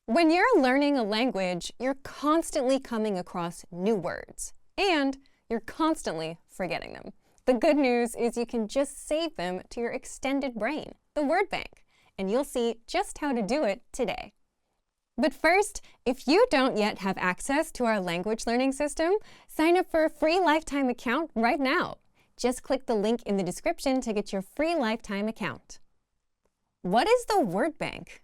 When you're learning a language, you're constantly coming across new words, and you're constantly forgetting them. The good news is you can just save them to your extended brain, the word bank, and you'll see just how to do it today. But first, if you don't yet have access to our language learning system, sign up for a free lifetime account right now. Just click the link in the description to get your free lifetime account. What is the word bank?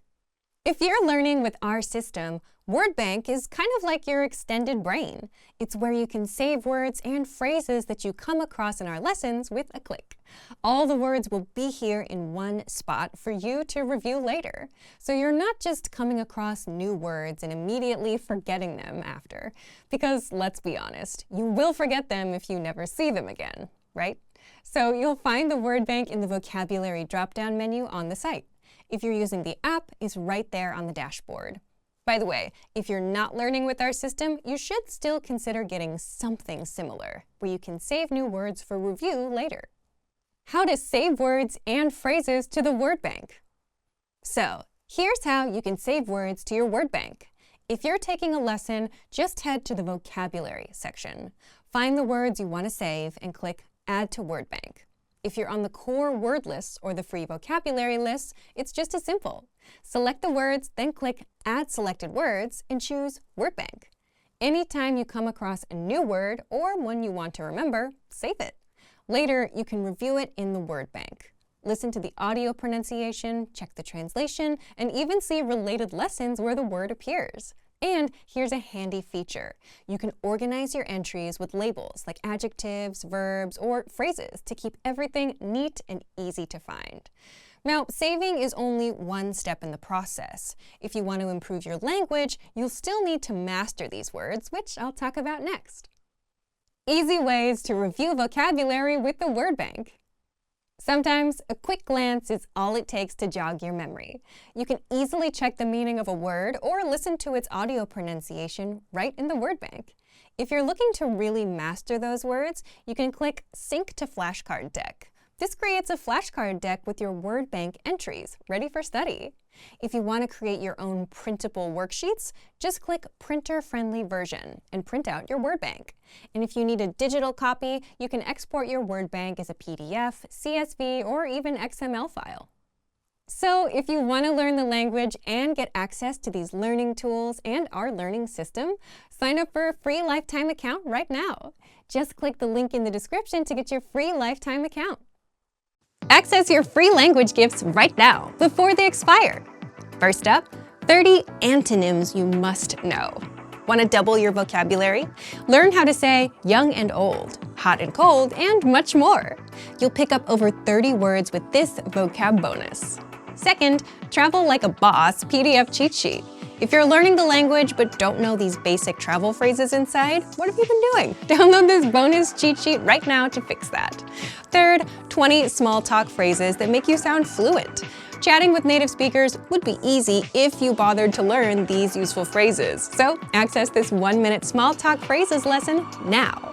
If you're learning with our system, word bank is kind of like your extended brain. It's where you can save words and phrases that you come across in our lessons with a click. All the words will be here in one spot for you to review later. So you're not just coming across new words and immediately forgetting them after. Because let's be honest, you will forget them if you never see them again, right? So you'll find the word bank in the vocabulary drop-down menu on the site. If you're using the app, it's right there on the dashboard. By the way, if you're not learning with our system, you should still consider getting something similar, where you can save new words for review later. How to save words and phrases to the word bank. So, here's how you can save words to your word bank. If you're taking a lesson, just head to the vocabulary section. Find the words you want to save and click Add to Word Bank. If you're on the core word lists or the free vocabulary lists, it's just as simple. Select the words, then click Add Selected Words and choose Word Bank. Anytime you come across a new word or one you want to remember, save it. Later, you can review it in the word bank. Listen to the audio pronunciation, check the translation, and even see related lessons where the word appears. And here's a handy feature. You can organize your entries with labels like adjectives, verbs, or phrases to keep everything neat and easy to find. Now, saving is only one step in the process. If you want to improve your language, you'll still need to master these words, which I'll talk about next. Easy ways to review vocabulary with the word bank. Sometimes a quick glance is all it takes to jog your memory. You can easily check the meaning of a word or listen to its audio pronunciation right in the word bank. If you're looking to really master those words, you can click Sync to Flashcard Deck. This creates a flashcard deck with your word bank entries, ready for study. If you want to create your own printable worksheets, just click Printer-Friendly Version and print out your word bank. And if you need a digital copy, you can export your word bank as a PDF, CSV, or even XML file. So if you want to learn the language and get access to these learning tools and our learning system, sign up for a free lifetime account right now. Just click the link in the description to get your free lifetime account. Access your free language gifts right now, before they expire. First up, 30 antonyms you must know. Want to double your vocabulary? Learn how to say young and old, hot and cold, and much more. You'll pick up over 30 words with this vocab bonus. Second, Travel Like a Boss PDF cheat sheet. If you're learning the language but don't know these basic travel phrases inside, what have you been doing? Download this bonus cheat sheet right now to fix that. Third, 20 small talk phrases that make you sound fluent. Chatting with native speakers would be easy if you bothered to learn these useful phrases. So access this 1-minute small talk phrases lesson now.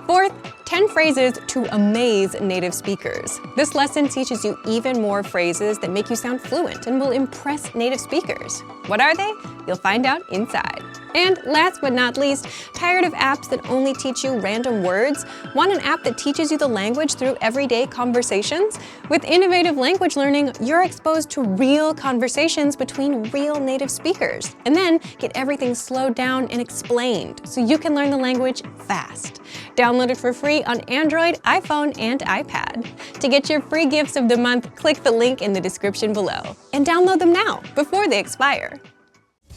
Fourth, 10 phrases to amaze native speakers. This lesson teaches you even more phrases that make you sound fluent and will impress native speakers. What are they? You'll find out inside. And last but not least, tired of apps that only teach you random words? Want an app that teaches you the language through everyday conversations? With innovative language learning, you're exposed to real conversations between real native speakers. And then get everything slowed down and explained so you can learn the language fast. Download it for free on Android, iPhone, and iPad. To get your free gifts of the month, click the link in the description below. And download them now, before they expire.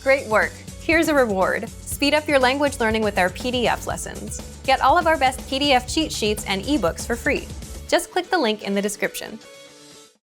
Great work! Here's a reward. Speed up your language learning with our PDF lessons. Get all of our best PDF cheat sheets and ebooks for free. Just click the link in the description.